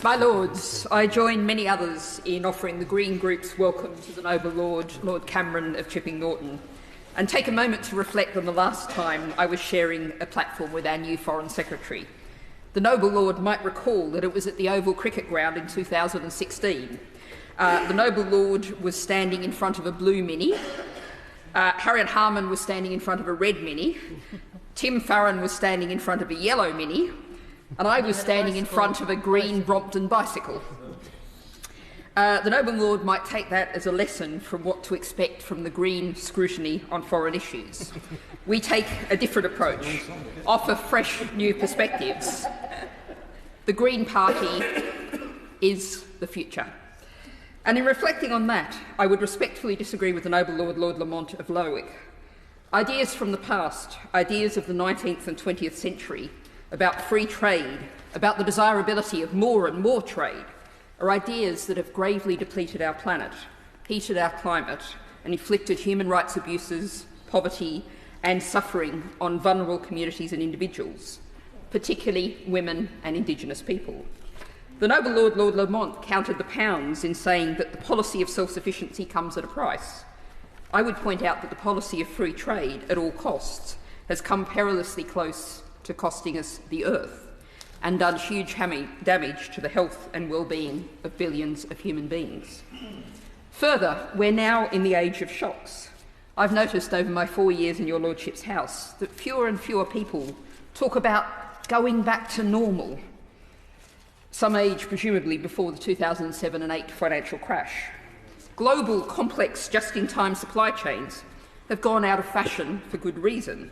My Lords, I join many others in offering the Green Group's welcome to the Noble Lord, Lord Cameron of Chipping Norton, and take a moment to reflect on the last time I was sharing a platform with our new Foreign Secretary. The Noble Lord might recall that it was at the Oval Cricket Ground in 2016. The Noble Lord was standing in front of a blue Mini, Harriet Harman was standing in front of a red Mini, Tim Farron was standing in front of a yellow Mini, and I was standing in front of a green Brompton bicycle. The Noble Lord might take that as a lesson from what to expect from the Green scrutiny on foreign issues. We take a different approach, offer fresh new perspectives. The Green Party is the future. And in reflecting on that, I would respectfully disagree with the Noble Lord, Lord Lamont of Lerwick. Ideas from the past, ideas of the 19th and 20th century, about free trade, about the desirability of more and more trade, are ideas that have gravely depleted our planet, heated our climate, and inflicted human rights abuses, poverty, and suffering on vulnerable communities and individuals, particularly women and Indigenous people. The Noble Lord, Lord Lamont, counted the pounds in saying that the policy of self-sufficiency comes at a price. I would point out that the policy of free trade at all costs has come perilously close to costing us the earth and done huge damage to the health and well-being of billions of human beings. Further, we're now in the age of shocks. I've noticed over my 4 years in your Lordship's house that fewer and fewer people talk about going back to normal, some age presumably before the 2007 and 8 financial crash. Global, complex, just-in-time supply chains have gone out of fashion for good reason.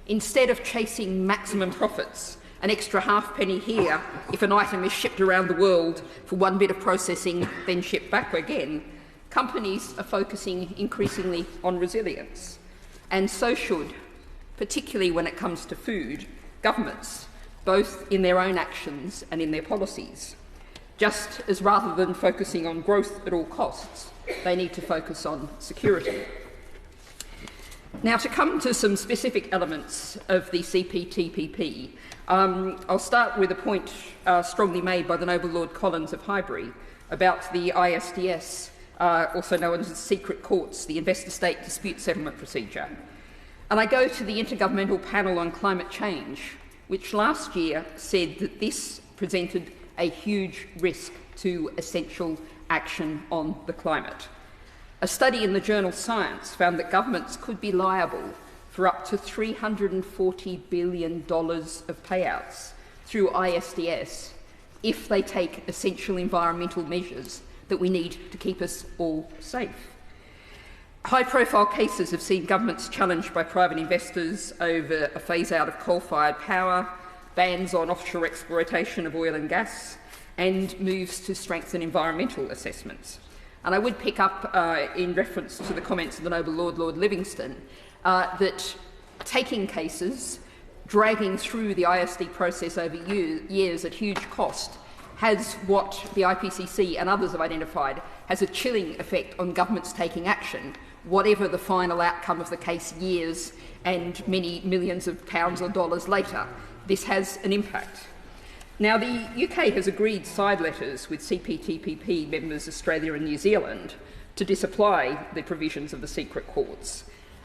Instead of chasing maximum profits, an extra halfpenny here if an item is shipped around the world for one bit of processing, then shipped back again, companies are focusing increasingly on resilience. And so should, particularly when it comes to food, governments, both in their own actions and in their policies. Just as rather than focusing on growth at all costs, they need to focus on security. Now, to come to some specific elements of the CPTPP, I'll start with a point strongly made by the Noble Lord Collins of Highbury about the ISDS, also known as the secret courts, the Investor-State Dispute Settlement Procedure. And I go to the Intergovernmental Panel on Climate Change, which last year said that this presented a huge risk to essential action on the climate. A study in the journal Science found that governments could be liable for up to $340 billion of payouts through ISDS if they take essential environmental measures that we need to keep us all safe. High-profile cases have seen governments challenged by private investors over a phase-out of coal-fired power, bans on offshore exploitation of oil and gas, and moves to strengthen environmental assessments. And I would pick up, in reference to the comments of the Noble Lord, Lord Livingston, that taking cases, dragging through the ISD process over years at huge cost, has what the IPCC and others have identified has a chilling effect on governments taking action, whatever the final outcome of the case years and many millions of pounds or dollars later. This has an impact. Now, the UK has agreed side letters with CPTPP members Australia and New Zealand to disapply the provisions of the secret courts.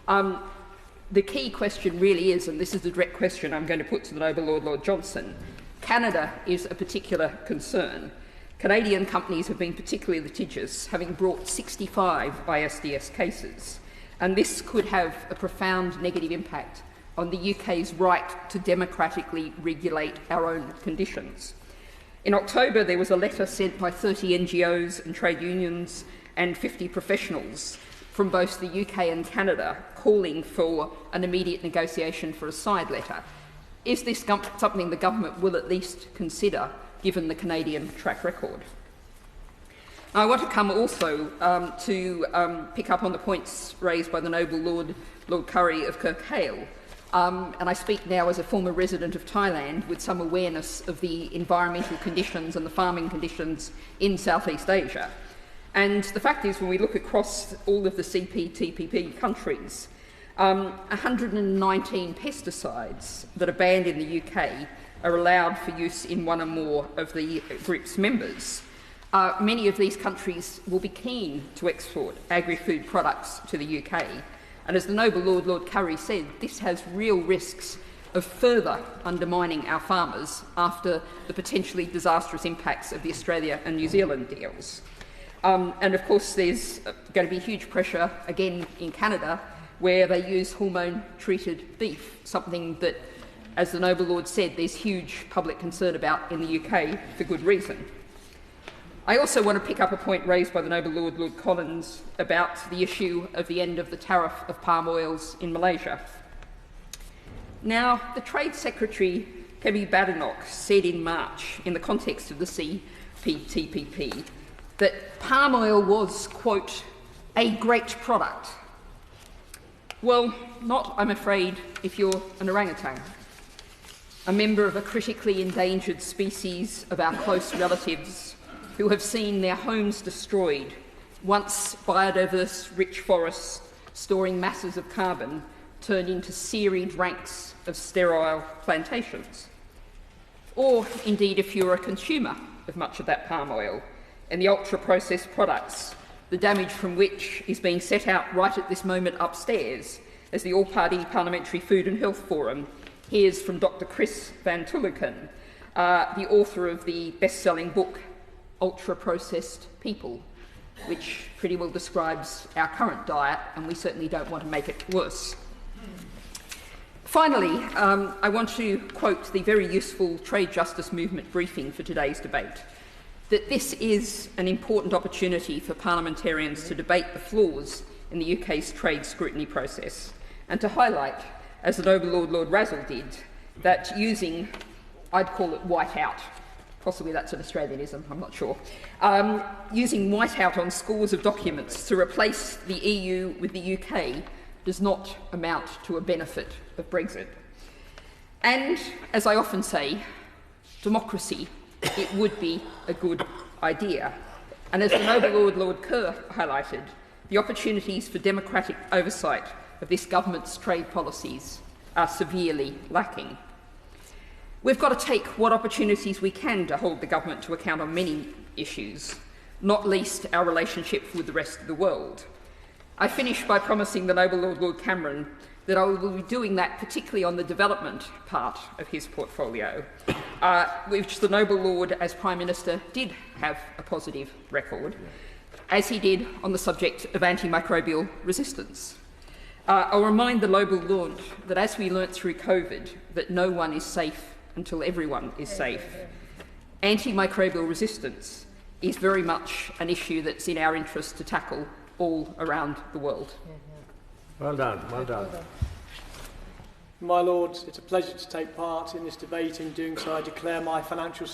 The key question really is, and this is the direct question I'm going to put to the Noble Lord, Lord Johnson, Canada is a particular concern. Canadian companies have been particularly litigious, having brought 65 ISDS cases, and this could have a profound negative impact on the UK's right to democratically regulate our own conditions. In October, there was a letter sent by 30 NGOs and trade unions and 50 professionals from both the UK and Canada calling for an immediate negotiation for a side letter. Is this something the government will at least consider, given the Canadian track record? I want to come also to pick up on the points raised by the Noble Lord, Lord Curry of Kirkale. And I speak now as a former resident of Thailand with some awareness of the environmental conditions and the farming conditions in Southeast Asia. And the fact is, when we look across all of the CPTPP countries, 119 pesticides that are banned in the UK are allowed for use in one or more of the group's members. Many of these countries will be keen to export agri-food products to the UK, and as the Noble Lord, Lord Currie, said, this has real risks of further undermining our farmers after the potentially disastrous impacts of the Australia and New Zealand deals. And of course there's going to be huge pressure again in Canada, where they use hormone-treated beef, something that, as the Noble Lord said, there's huge public concern about in the UK for good reason. I also want to pick up a point raised by the Noble Lord, Lord Collins, about the issue of the end of the tariff of palm oils in Malaysia. Now, the Trade Secretary, Kevin Badenoch, said in March, in the context of the CPTPP, that palm oil was, quote, a great product. Well, not, I'm afraid, if you're an orangutan, a member of a critically endangered species of our close relatives who have seen their homes destroyed, once biodiverse, rich forests storing masses of carbon turned into serried ranks of sterile plantations. Or, indeed, if you're a consumer of much of that palm oil and the ultra-processed products, the damage from which is being set out right at this moment upstairs, as the All-Party Parliamentary Food and Health Forum hears from Dr. Chris Van Tulleken, the author of the best-selling book Ultra-Processed People, which pretty well describes our current diet, and we certainly don't want to make it worse. Finally, I want to quote the very useful Trade Justice Movement briefing for today's debate, that this is an important opportunity for parliamentarians to debate the flaws in the UK's trade scrutiny process, and to highlight, as the Noble Lord, Lord Razzle did, that using, I'd call it whiteout, possibly that's an Australianism, I'm not sure, using whiteout on scores of documents to replace the EU with the UK does not amount to a benefit of Brexit. And, as I often say, democracy, it would be a good idea. And as the Noble Lord, Lord Kerr highlighted, the opportunities for democratic oversight of this government's trade policies are severely lacking. We've got to take what opportunities we can to hold the government to account on many issues, not least our relationship with the rest of the world. I finish by promising the Noble Lord, Lord Cameron, that I will be doing that particularly on the development part of his portfolio, which the Noble Lord, as Prime Minister, did have a positive record, as he did on the subject of antimicrobial resistance. I'll remind the Noble Lord that, as we learnt through COVID, that no one is safe until everyone is safe. Antimicrobial resistance is very much an issue that's in our interest to tackle all around the world. Well done, well done. My Lords, it's a pleasure to take part in this debate. In doing so, I declare my financial